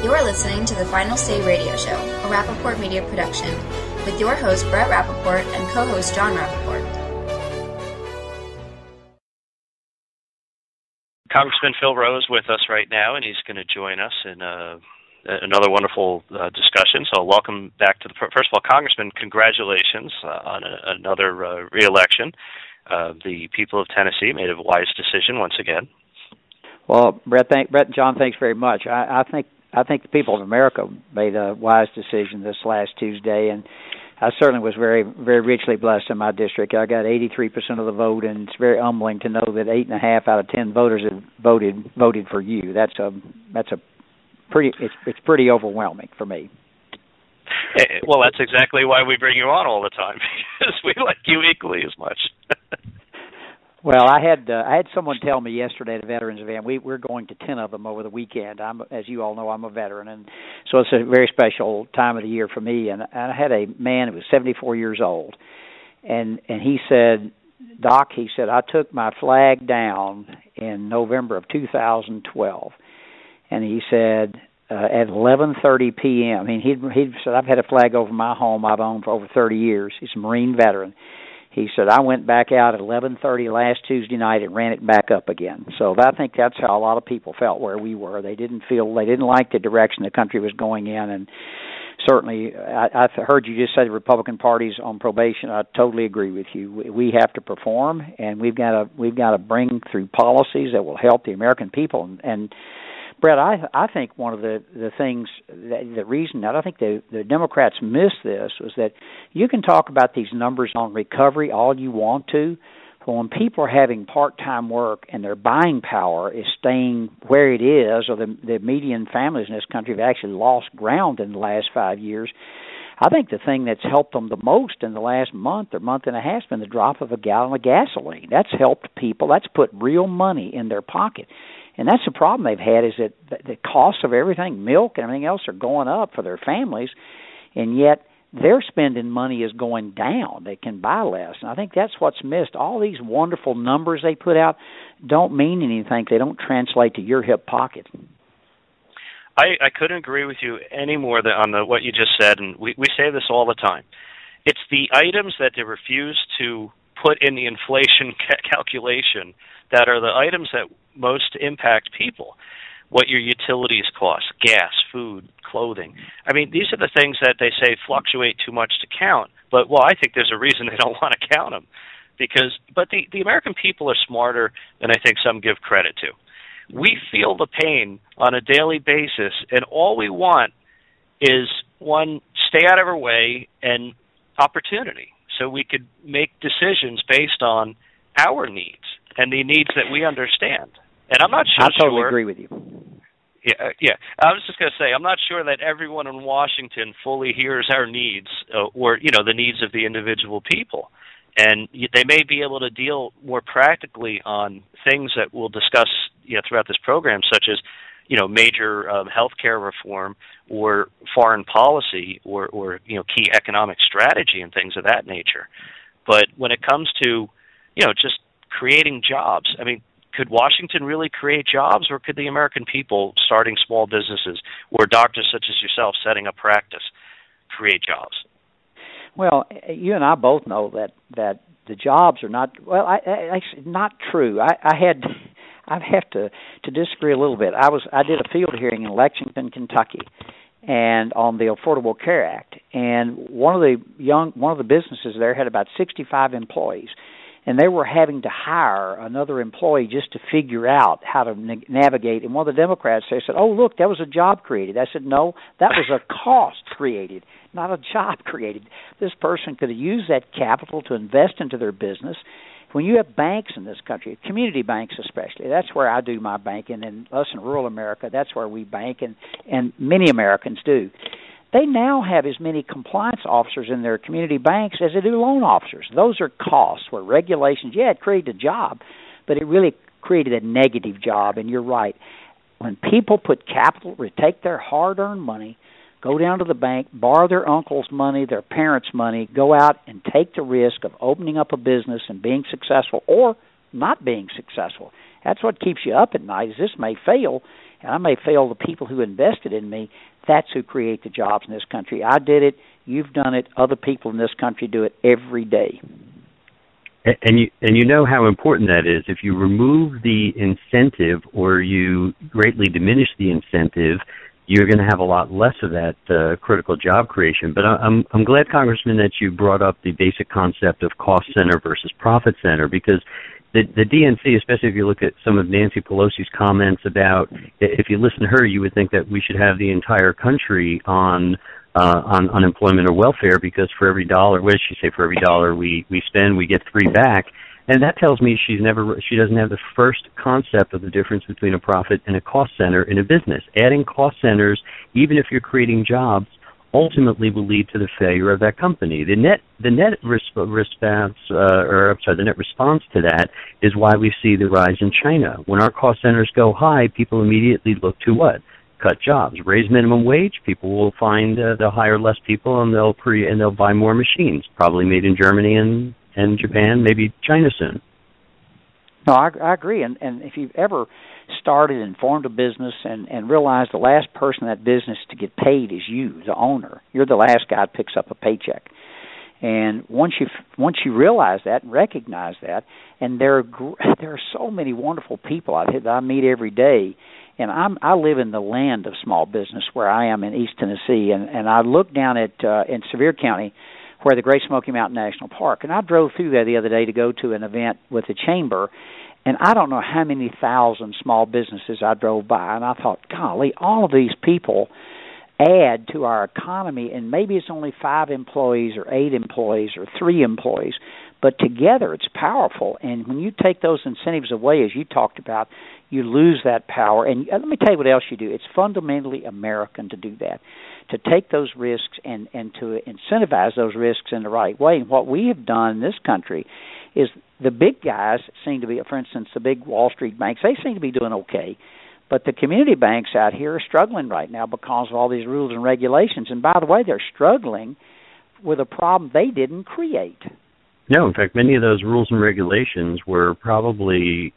You're listening to the Final Say Radio Show, a Rappaport Media production, with your host Brett Rappaport and co-host John Rappaport. Congressman Phil Roe is with us right now, and he's going to join us in another wonderful discussion. So welcome back to first of all, Congressman, congratulations on another re-election. The people of Tennessee made a wise decision once again. Well, Brett and John, thanks very much. I think the people of America made a wise decision this last Tuesday, and I certainly was very, very richly blessed in my district. I got 83% of the vote, and it's very humbling to know that 8.5 out of 10 voters have voted for you. That's pretty overwhelming for me. Well, that's exactly why we bring you on all the time, because we like you equally as much. Well, I had someone tell me yesterday at a veterans event, we're going to 10 of them over the weekend. As you all know, I'm a veteran, and so it's a very special time of the year for me. And I had a man who was 74 years old, and he said, Doc, he said, I took my flag down in November of 2012, and he said at 11:30 p.m. I mean, he said, I've had a flag over my home I've owned for over 30 years. He's a Marine veteran. He said, I went back out at 11:30 last Tuesday night and ran it back up again. So I think that's how a lot of people felt where we were. They didn't like the direction the country was going in. And certainly, I heard you just say the Republican Party's on probation. I totally agree with you. We have to perform, and we've got to bring through policies that will help the American people. And Brett, I think one of the things, the reason that I think the Democrats missed this was that you can talk about these numbers on recovery all you want to, but when people are having part-time work and their buying power is staying where it is, or the median families in this country have actually lost ground in the last 5 years, I think the thing that's helped them the most in the last month or month and a half has been the drop of a gallon of gasoline. That's helped people. That's put real money in their pocket. And that's the problem they've had, is that the cost of everything, milk and everything else, are going up for their families, and yet their spending money is going down. They can buy less. And I think that's what's missed. All these wonderful numbers they put out don't mean anything. They don't translate to your hip pocket. I couldn't agree with you any more on what you just said, and we say this all the time. It's the items that they refuse to put in the inflation calculation that are the items that most impact people. What your utilities cost, gas, food, clothing. I mean, these are the things that they say fluctuate too much to count. But, well, I think there's a reason they don't want to count them. But the American people are smarter than I think some give credit to. We feel the pain on a daily basis, and all we want is, one, stay out of our way, and opportunity, so we could make decisions based on our needs and the needs that we understand. And I'm not sure. I totally agree with you. Yeah. I was just going to say, I'm not sure that everyone in Washington fully hears our needs, or the needs of the individual people. And they may be able to deal more practically on things that we'll discuss throughout this program, such as major healthcare reform, or foreign policy, or key economic strategy and things of that nature. But when it comes to just creating jobs, I mean, could Washington really create jobs, or could the American people starting small businesses, or doctors such as yourself setting up practice, create jobs? Well, you and I both know that the jobs are not, not true. I have to disagree a little bit. I did a field hearing in Lexington, Kentucky, and on the Affordable Care Act, and one of the businesses there had about 65 employees. And they were having to hire another employee just to figure out how to navigate. And one of the Democrats, they said, oh, look, that was a job created. I said, no, that was a cost created, not a job created. This person could have used that capital to invest into their business. When you have banks in this country, community banks especially, that's where I do my banking, and us in rural America, that's where we bank, and many Americans do. They now have as many compliance officers in their community banks as they do loan officers. Those are costs where regulations, it created a job, but it really created a negative job, and you're right. When people put capital, take their hard-earned money, go down to the bank, borrow their uncle's money, their parents' money, go out and take the risk of opening up a business and being successful, or not being successful. That's what keeps you up at night, is this may fail, and I may fail the people who invested in me. That's who create the jobs in this country. I did it. You've done it. Other people in this country do it every day. And you know how important that is. If you remove the incentive or you greatly diminish the incentive, you're going to have a lot less of that critical job creation. But I'm glad, Congressman, that you brought up the basic concept of cost center versus profit center, because the DNC, especially if you look at some of Nancy Pelosi's comments about, if you listen to her, you would think that we should have the entire country on unemployment or welfare, because for every dollar, what does she say? For every dollar we spend, we get 3 back. And that tells me she doesn't have the first concept of the difference between a profit and a cost center in a business. Adding cost centers, even if you're creating jobs, ultimately will lead to the failure of that company. The net response to that is why we see the rise in China. When our cost centers go high, people immediately look to what? Cut jobs. Raise minimum wage, people will find they'll hire less people, and they'll buy more machines, probably made in Germany and Japan, maybe China soon. No, I agree. And if you've ever started and formed a business and realized the last person in that business to get paid is you, the owner, you're the last guy that picks up a paycheck. And once you realize that and recognize that, and there are so many wonderful people that I meet every day, and I live in the land of small business where I am in East Tennessee, and I look down at in Sevier County, where the Great Smoky Mountain National Park. And I drove through there the other day to go to an event with the chamber, and I don't know how many thousand small businesses I drove by, and I thought, golly, all of these people add to our economy, and maybe it's only 5 employees or 8 employees or 3 employees, but together it's powerful. And when you take those incentives away, as you talked about, you lose that power. And let me tell you what else you do. It's fundamentally American to do that, to take those risks and to incentivize those risks in the right way. And what we have done in this country is the big guys seem to be, for instance, the big Wall Street banks, they seem to be doing okay. But the community banks out here are struggling right now because of all these rules and regulations. And by the way, they're struggling with a problem they didn't create. No, in fact, many of those rules and regulations were probably,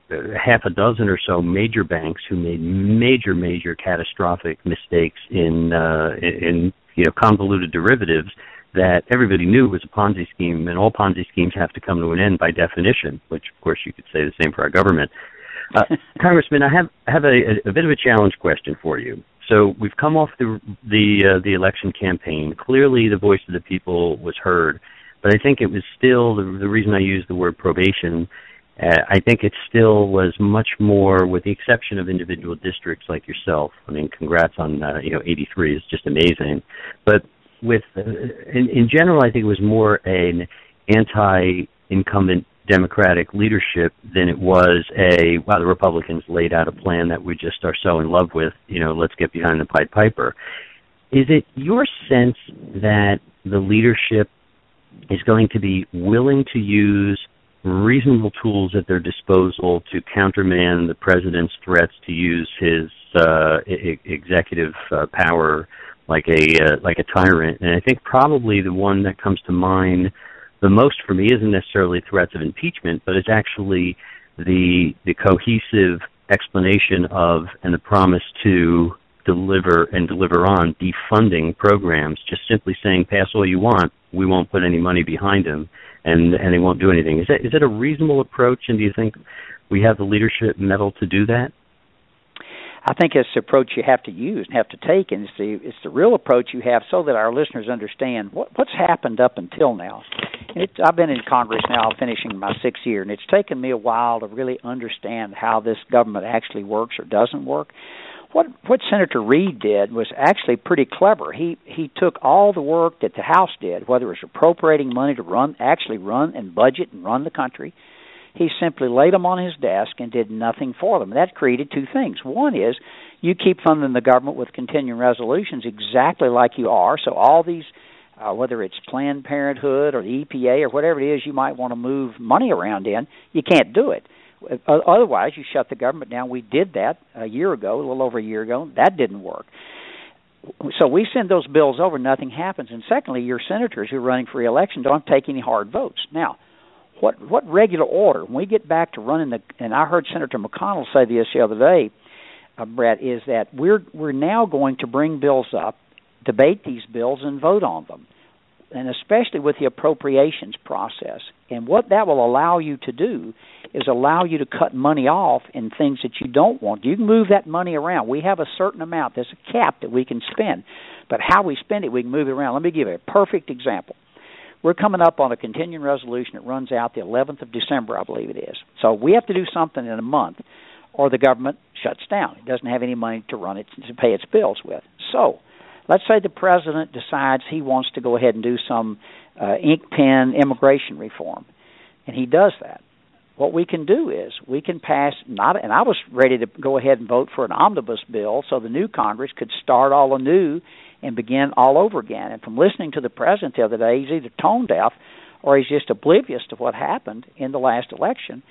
half a dozen or so major banks who made major catastrophic mistakes in convoluted derivatives that everybody knew was a Ponzi scheme, and all Ponzi schemes have to come to an end by definition, which, of course, you could say the same for our government. Congressman, I have a bit of a challenge question for you. So we've come off the election campaign. Clearly, the voice of the people was heard. But I think it was still, the reason I use the word probation, I think it still was much more, with the exception of individual districts like yourself. I mean, congrats on, 83 is just amazing. But in general, I think it was more an anti-incumbent Democratic leadership than it was the Republicans laid out a plan that we just are so in love with, let's get behind the Pied Piper. Is it your sense that the leadership is going to be willing to use reasonable tools at their disposal to countermand the president's threats to use his executive power like a tyrant? And I think probably the one that comes to mind the most for me isn't necessarily threats of impeachment, but it's actually the cohesive explanation of and the promise to deliver on defunding programs, just simply saying, pass all you want, we won't put any money behind them, and they won't do anything. Is that a reasonable approach, and do you think we have the leadership mettle to do that? I think it's the approach you have to use and have to take, and it's the real approach you have so that our listeners understand what's happened up until now. I've been in Congress now, finishing my 6th year, and it's taken me a while to really understand how this government actually works or doesn't work. What Senator Reid did was actually pretty clever. He took all the work that the House did, whether it was appropriating money to run and budget and run the country. He simply laid them on his desk and did nothing for them. That created 2 things. One is you keep funding the government with continuing resolutions exactly like you are, so all these, whether it's Planned Parenthood or the EPA or whatever it is you might want to move money around in, you can't do it. Otherwise, you shut the government down. We did that a little over a year ago. That didn't work. So we send those bills over, nothing happens. And secondly, your senators who are running for re-election don't take any hard votes. Now, what regular order, when we get back to running and I heard Senator McConnell say this the other day, Brett, is that we're now going to bring bills up, debate these bills, and vote on them, and especially with the appropriations process. And what that will allow you to do is allow you to cut money off in things that you don't want. You can move that money around. We have a certain amount. There's a cap that we can spend, but how we spend it, we can move it around. Let me give you a perfect example. We're coming up on a continuing resolution that runs out the 11th of December, I believe it is. So we have to do something in a month, or the government shuts down. It doesn't have any money to run it, to pay its bills with. So let's say the president decides he wants to go ahead and do some ink pen immigration reform, and he does that. What we can do is we can pass, and I was ready to go ahead and vote for an omnibus bill so the new Congress could start all anew and begin all over again. And from listening to the president the other day, he's either tone deaf or he's just oblivious to what happened in the last election.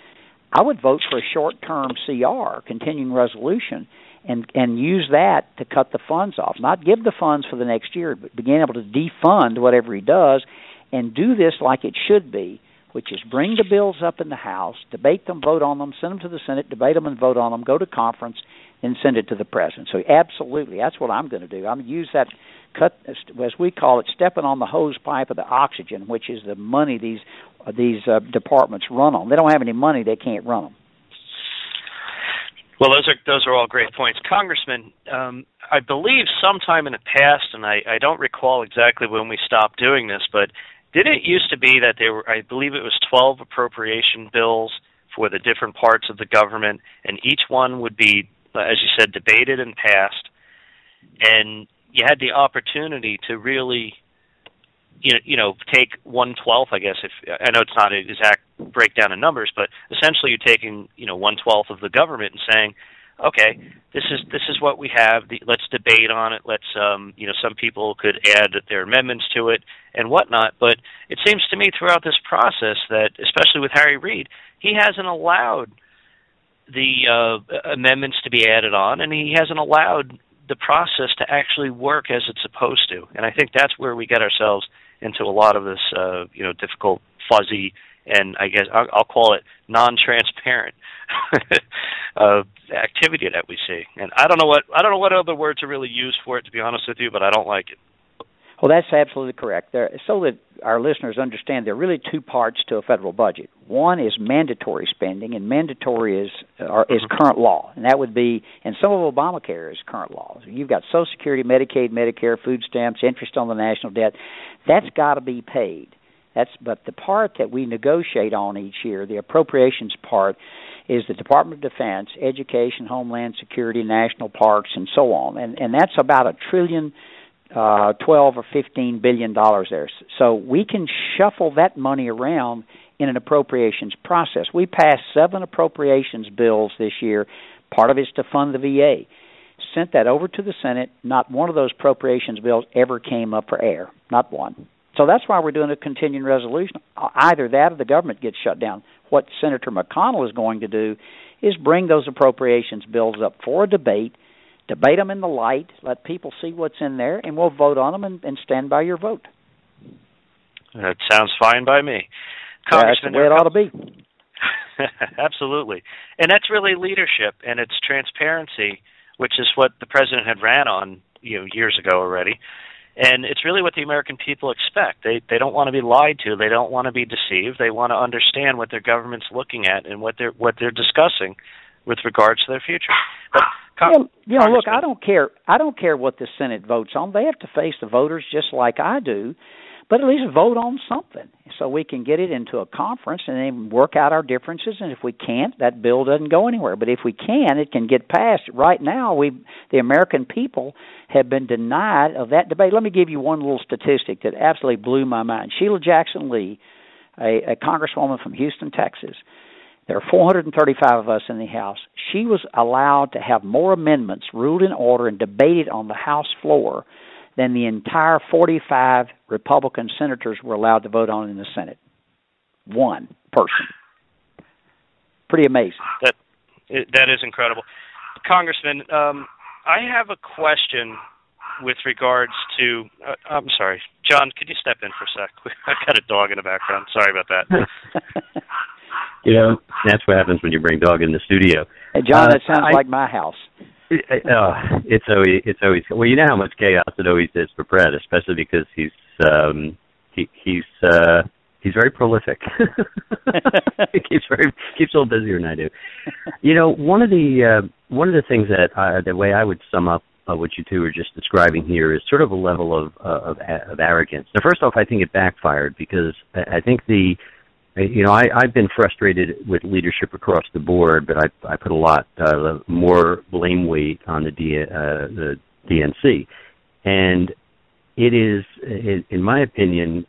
I would vote for a short-term CR, continuing resolution, and use that to cut the funds off. Not give the funds for the next year, but begin able to defund whatever he does and do this like it should be, which is bring the bills up in the House, debate them, vote on them, send them to the Senate, debate them and vote on them, go to conference, and send it to the president. So absolutely, that's what I'm going to do. I'm going to use that cut, as we call it, stepping on the hose pipe of the oxygen, which is the money these departments run on. They don't have any money, they can't run them. Well, those are all great points. Congressman, I believe sometime in the past, and I don't recall exactly when we stopped doing this, but didn't it used to be that there were, I believe it was 12 appropriation bills for the different parts of the government, and each one would be, as you said, debated and passed, and you had the opportunity to really, take 1/12, I guess. If I know it's not an exact breakdown of numbers, but essentially you're taking, 1/12 of the government and saying, okay, this is what we have. Let's debate on it. Let's, some people could add their amendments to it and whatnot. But it seems to me throughout this process that, especially with Harry Reid, he hasn't allowed the amendments to be added on, and he hasn't allowed the process to actually work as it's supposed to. And I think that's where we get ourselves into a lot of this, difficult, fuzzy, and I guess I'll call it non-transparent activity that we see. And I don't know what other word to really use for it, to be honest with you, but I don't like it. Well, that's absolutely correct. So that our listeners understand, there are really two parts to a federal budget. One is mandatory spending, and mandatory is current law, and that would be, and some of Obamacare is current law. So you've got Social Security, Medicaid, Medicare, food stamps, interest on the national debt. That's got to be paid. But the part that we negotiate on each year, the appropriations part, is the Department of Defense, Education, Homeland Security, National Parks, and so on, and that's about $1 trillion. 12 or $15 billion there. So we can shuffle that money around in an appropriations process. We passed 7 appropriations bills this year. Part of it's to fund the VA. Sent that over to the Senate. Not one of those appropriations bills ever came up for air. Not one. So that's why we're doing a continuing resolution. Either that or the government gets shut down. What Senator McConnell is going to do is bring those appropriations bills up for a debate them in the light, let people see what's in there, and we'll vote on them and stand by your vote. That sounds fine by me. That's the way it ought to be. Absolutely. And that's really leadership, and it's transparency, which is what the president had ran on years ago already. And it's really what the American people expect. They don't want to be lied to. They don't want to be deceived. They want to understand what their government's looking at and what they're discussing with regards to their future. But look, I don't care. I don't care what the Senate votes on. They have to face the voters just like I do, but at least vote on something so we can get it into a conference and then work out our differences. And if we can't, that bill doesn't go anywhere. But if we can, it can get passed. Right now, the American people have been denied of that debate. Let me give you one little statistic that absolutely blew my mind. Sheila Jackson Lee, a congresswoman from Houston, Texas. There are 435 of us in the House. She was allowed to have more amendments ruled in order and debated on the House floor than the entire 45 Republican senators were allowed to vote on in the Senate. One person. Pretty amazing. That is incredible. Congressman, I have a question with regards to, I'm sorry, John, could you step in for a sec? I've got a dog in the background. Sorry about that. That's what happens when you bring dog in the studio. Hey, John, that sounds like my house. It's always. Well, you know how much chaos it always is for Brett, especially because he's very prolific. He keeps a little busier than I do. One of the things that the way I would sum up what you two are just describing here is sort of a level of arrogance. Now, first off, I think it backfired because I think I've been frustrated with leadership across the board, but I put a lot more blame weight on the DNC, and it is, in my opinion,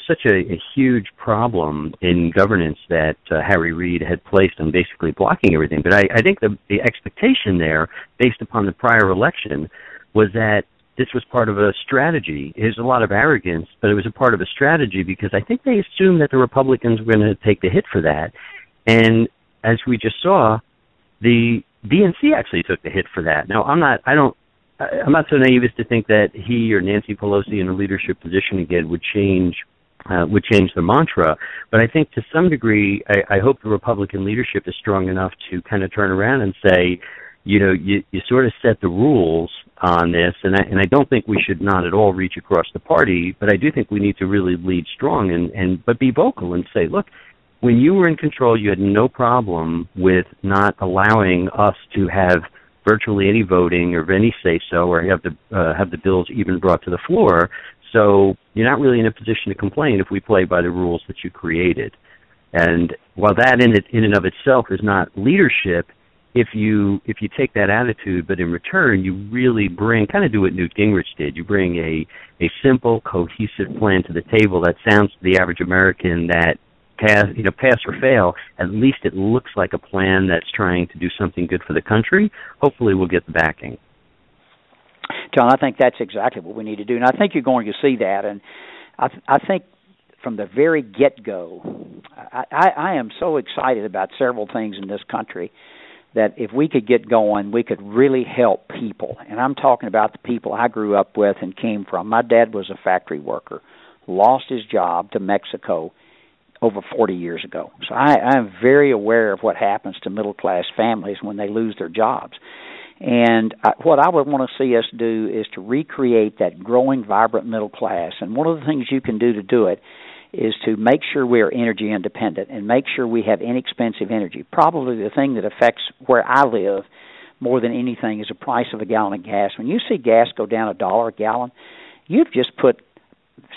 such a huge problem in governance that Harry Reid had placed on basically blocking everything. But I think the expectation there, based upon the prior election, was that this was part of a strategy. There's a lot of arrogance, but it was a part of a strategy because I think they assumed that the Republicans were going to take the hit for that. And as we just saw, the DNC actually took the hit for that. Now, I'm not so naive as to think that he or Nancy Pelosi in a leadership position again would change the mantra. But I think to some degree, I hope the Republican leadership is strong enough to kind of turn around and say, you sort of set the rules on this, and I don't think we should not at all reach across the party, but I do think we need to really lead strong but be vocal and say, look, when you were in control, you had no problem with not allowing us to have virtually any voting or any say-so or have the bills even brought to the floor, so you're not really in a position to complain if we play by the rules that you created. And while that in and of itself is not leadership, if you take that attitude, but in return you really do what Newt Gingrich did. You bring a simple, cohesive plan to the table that sounds to the average American that pass or fail, at least it looks like a plan that's trying to do something good for the country. Hopefully we'll get the backing. John, I think that's exactly what we need to do, and I think you're going to see that. And I think from the very get-go, I am so excited about several things in this country that if we could get going, we could really help people. And I'm talking about the people I grew up with and came from. My dad was a factory worker, lost his job to Mexico over 40 years ago. So I'm very aware of what happens to middle-class families when they lose their jobs. And what I would want to see us do is to recreate that growing, vibrant middle class. And one of the things you can do to do it is to make sure we are energy independent and make sure we have inexpensive energy. Probably the thing that affects where I live more than anything is the price of a gallon of gas. When you see gas go down $1 a gallon, you've just put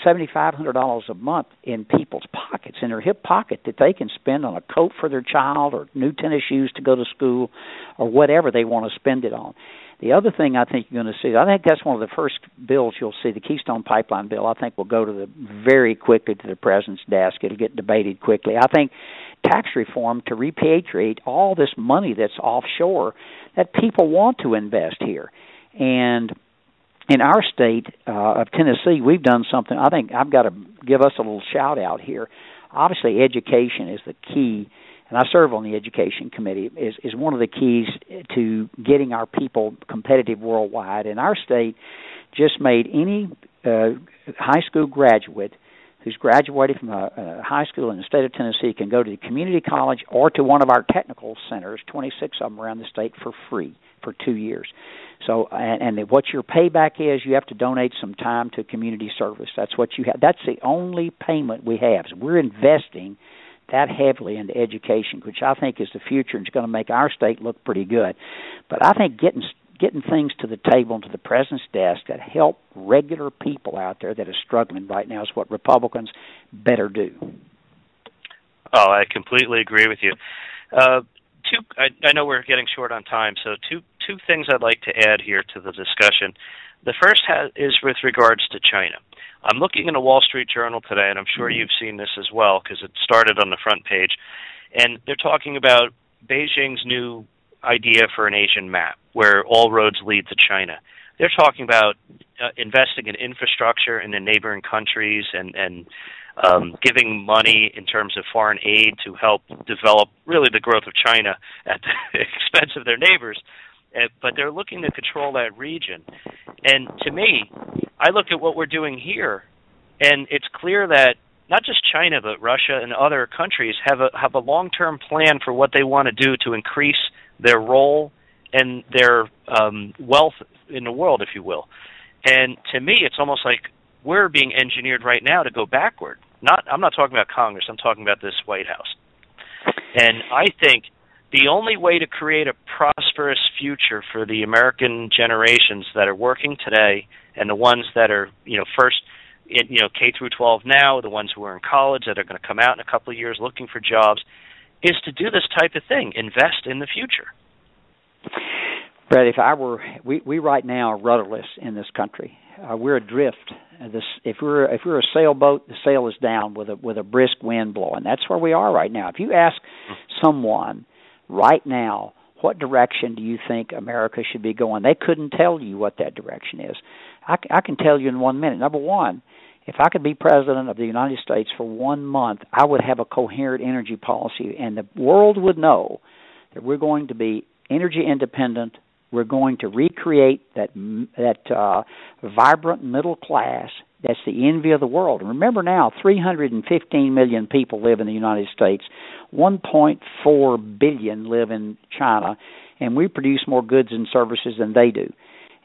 $7,500 a month in people's pockets, in their hip pocket, that they can spend on a coat for their child or new tennis shoes to go to school or whatever they want to spend it on. The other thing I think you're going to see, I think that's one of the first bills you'll see, the Keystone Pipeline bill, I think will go very quickly to the president's desk. It'll get debated quickly. I think tax reform to repatriate all this money that's offshore that people want to invest here. And in our state of Tennessee, we've done something. I think I've got to give us a little shout-out here. Obviously, education is the key, and I serve on the Education Committee, is one of the keys to getting our people competitive worldwide. And our state just made any high school graduate who's graduated from a high school in the state of Tennessee can go to the community college or to one of our technical centers, 26 of them around the state, for free for 2 years. So, and what your payback is, you have to donate some time to community service. That's what you have. That's the only payment we have. So we're investing that heavily into education, which I think is the future and is going to make our state look pretty good. But I think getting things to the table and to the president's desk that help regular people out there that are struggling right now is what Republicans better do. Oh, I completely agree with you. I know we're getting short on time, so two things I'd like to add here to the discussion. The first is with regards to China. I'm looking in a Wall Street Journal today, and I'm sure you've seen this as well because it started on the front page, and they're talking about Beijing's new idea for an Asian map where all roads lead to China. They're talking about investing in infrastructure in the neighboring countries and giving money in terms of foreign aid to help develop really the growth of China at the expense of their neighbors. But they're looking to control that region. And to me, I look at what we're doing here, and it's clear that not just China, but Russia and other countries have a long-term plan for what they want to do to increase their role and their wealth in the world, if you will. And to me, it's almost like we're being engineered right now to go backward. I'm not talking about Congress. I'm talking about this White House. And I think the only way to create a prosperous future for the American generations that are working today and the ones that are, first, K through 12 now, the ones who are in college that are going to come out in a couple of years looking for jobs, is to do this type of thing, invest in the future. Brett, we right now are rudderless in this country. We're adrift. If we're a sailboat, the sail is down with a brisk wind blowing. That's where we are right now. If you ask someone right now, what direction do you think America should be going, they couldn't tell you what that direction is. I can tell you in 1 minute. Number one, if I could be president of the United States for 1 month, I would have a coherent energy policy, and the world would know that we're going to be energy independent. We're going to recreate that vibrant middle class that's the envy of the world. And remember now, 315 million people live in the United States. 1.4 billion live in China, and we produce more goods and services than they do.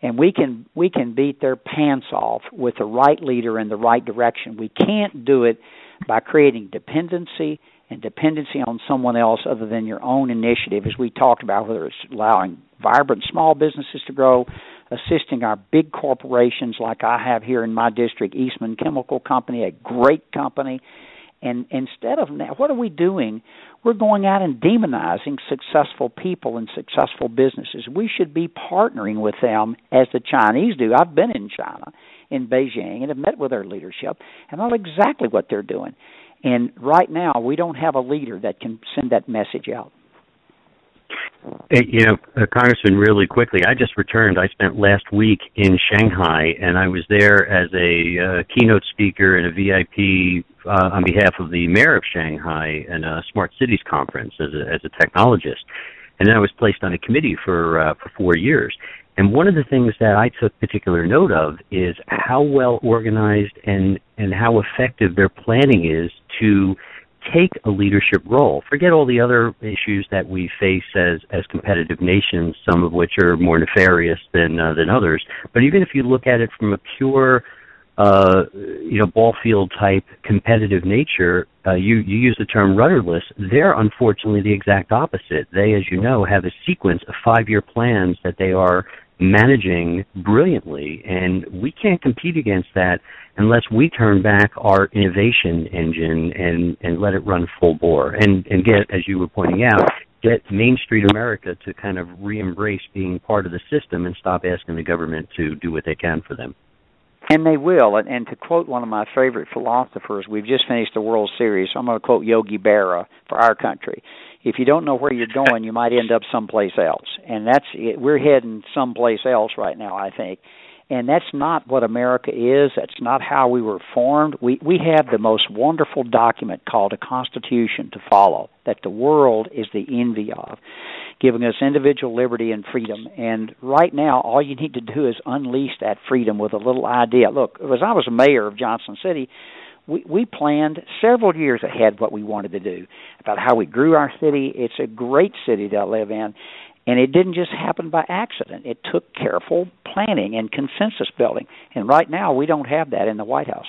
And we can beat their pants off with the right leader in the right direction. We can't do it by creating dependency on someone else other than your own initiative, as we talked about, whether it's allowing vibrant small businesses to grow, assisting our big corporations like I have here in my district, Eastman Chemical Company, a great company. And instead of that, what are we doing? We're going out and demonizing successful people and successful businesses. We should be partnering with them as the Chinese do. I've been in China, in Beijing, and have met with their leadership, and I know exactly what they're doing. And right now, we don't have a leader that can send that message out. Hey, Congressman, really quickly, I just returned. I spent last week in Shanghai, and I was there as a keynote speaker and a VIP on behalf of the mayor of Shanghai and a Smart Cities conference as a technologist. And then I was placed on a committee for 4 years. And one of the things that I took particular note of is how well organized and how effective their planning is to take a leadership role. Forget all the other issues that we face as competitive nations, some of which are more nefarious than others. But even if you look at it from a pure, ball field type competitive nature, you use the term rudderless. They're unfortunately the exact opposite. They, as you know, have a sequence of 5-year plans that they are managing brilliantly, and we can't compete against that unless we turn back our innovation engine and let it run full bore and get, as you were pointing out, get Main Street America to kind of re-embrace being part of the system and stop asking the government to do what they can for them. And they will. And to quote one of my favorite philosophers, we've just finished the World Series. So I'm going to quote Yogi Berra for our country. If you don't know where you're going, you might end up someplace else. And that's it. We're heading someplace else right now, I think. And that's not what America is. That's not how we were formed. We have the most wonderful document called a Constitution to follow that the world is the envy of, giving us individual liberty and freedom. And right now, all you need to do is unleash that freedom with a little idea. Look, as I was a mayor of Johnson City, we planned several years ahead what we wanted to do, about how we grew our city. It's a great city to live in. And it didn't just happen by accident. It took careful planning and consensus building. And right now, we don't have that in the White House.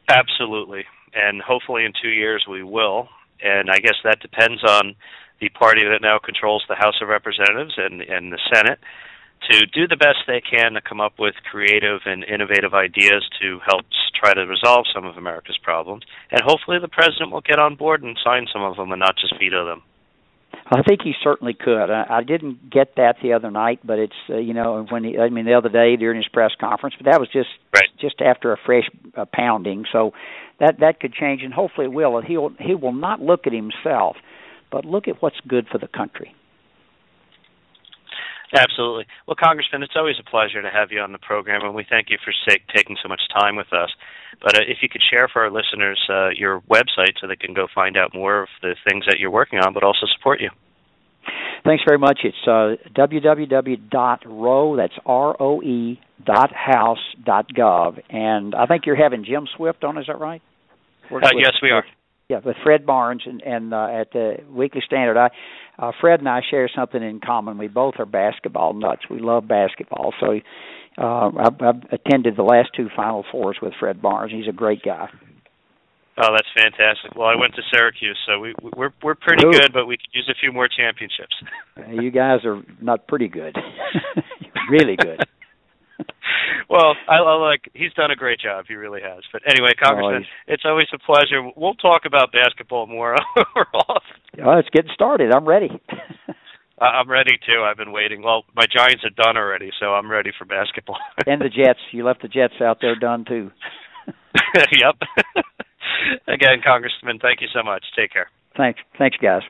Absolutely. And hopefully in 2 years we will. And I guess that depends on the party that now controls the House of Representatives and the Senate to do the best they can to come up with creative and innovative ideas to help try to resolve some of America's problems. And hopefully the president will get on board and sign some of them and not just veto them. I think he certainly could. I didn't get that the other night, but it's the other day during his press conference. But that was just after a fresh pounding, so that could change, and hopefully it will. He will not look at himself, but look at what's good for the country. Absolutely. Well, Congressman, it's always a pleasure to have you on the program, and we thank you for taking so much time with us. But if you could share for our listeners your website so they can go find out more of the things that you're working on, but also support you. thanks very much. It's www.roe, that's ROE.house.gov. And I think you're having Jim Swift on, is that right? Yes, we are. Yeah, with Fred Barnes and at the Weekly Standard. Fred and I share something in common. We both are basketball nuts. We love basketball. So I've attended the last 2 Final Fours with Fred Barnes. He's a great guy. Oh, that's fantastic. Well, I went to Syracuse, so we're pretty good, but we could use a few more championships. You guys are not pretty good. You're really good. Well, he's done a great job. He really has. But anyway, Congressman, it's always a pleasure. We'll talk about basketball more off. Oh, it's getting started. I'm ready. I'm ready, too. I've been waiting. Well, my Giants are done already, so I'm ready for basketball. And the Jets. You left the Jets out there done, too. Yep. Again, Congressman, thank you so much. Take care. Thanks, guys.